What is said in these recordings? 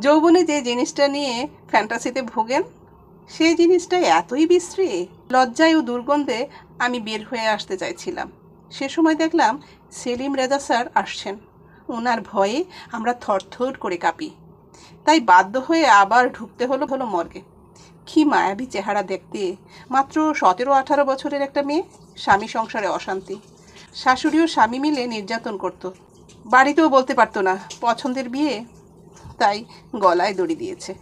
যৌবনে যে জিনিসটা নিয়ে ফ্যান্টাসিতে ভোগেন সেই জিনিসটা এতই বিশ্রী, লজ্জায় ও দুর্গন্ধে আমি বের হয়ে আসতে চাইছিলাম। সে সময় দেখলাম সেলিম রেজা স্যার আসছেন। ওনার ভয়ে আমরা থরথর করে কাঁপি। তাই বাধ্য হয়ে আবার ঢুকতে হলো মর্গে। কি মায়াবী চেহারা দেখতে! মাত্র 17-18 বছরের একটা মেয়ে, স্বামী সংসারে অশান্তি, শাশুড়ি ও স্বামী মিলে নির্যাতন করত। বাড়িতেও বলতে পারতো না পছন্দের বিয়ে, তাই গলায় দড়ি দিয়েছে।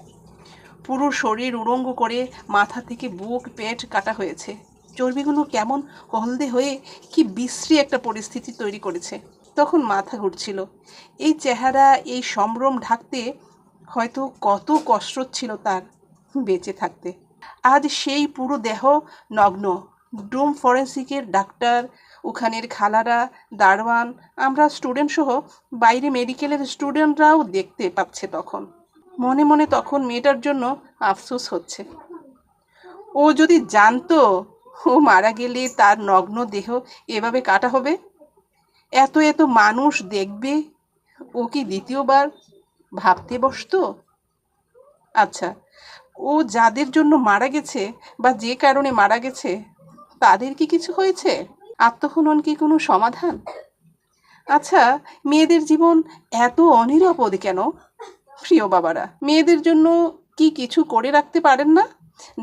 পুরো শরীর উলঙ্গ করে মাথা থেকে বুক পেট কাটা হয়েছে। চর্বিগুলো কেমন হলদে হয়ে কি বিশ্রী একটা পরিস্থিতি তৈরি করেছে। তখন মাথা ঘুরছিল। এই চেহারা, এই সম্ভ্রম ঢাকতে হয়তো কত কষ্ট ছিল তার বেঁচে থাকতে। আজ সেই পুরো দেহ নগ্ন। ডোম ফরেন্সিকের ডাক্তার, ওখানের খালারা, দারোয়ান, আমরা স্টুডেন্ট সহ বাইরে মেডিকেলের স্টুডেন্টরাও দেখতে পাচ্ছে। তখন মনে মনে তখন মেয়েটার জন্য আফসোস হচ্ছে। ও যদি জানতো ও মারা গেলে তার নগ্ন দেহ এভাবে কাটা হবে, এত এত মানুষ দেখবে, ও কি দ্বিতীয়বার ভাবতে বসতো? আচ্ছা, ও যাদের জন্য মারা গেছে বা যে কারণে মারা গেছে তাদের কি কিছু হয়েছে? আত্মহনন কি কোনো সমাধান? আচ্ছা, মেয়েদের জীবন এত অনিরাপদ কেন? প্রিয় বাবারা, মেয়েদের জন্য কি কিছু করে রাখতে পারেন না,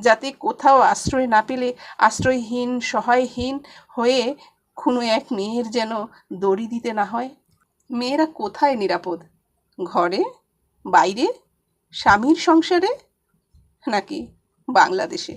যাতে কোথাও আশ্রয় না পেলে আশ্রয়হীন সহায়হীন হয়ে কোনো এক মেয়ের যেন দড়ি দিতে না হয়? মেয়েরা কোথায় নিরাপদ? ঘরে, বাইরে, স্বামীর সংসারে, নাকি বাংলাদেশে?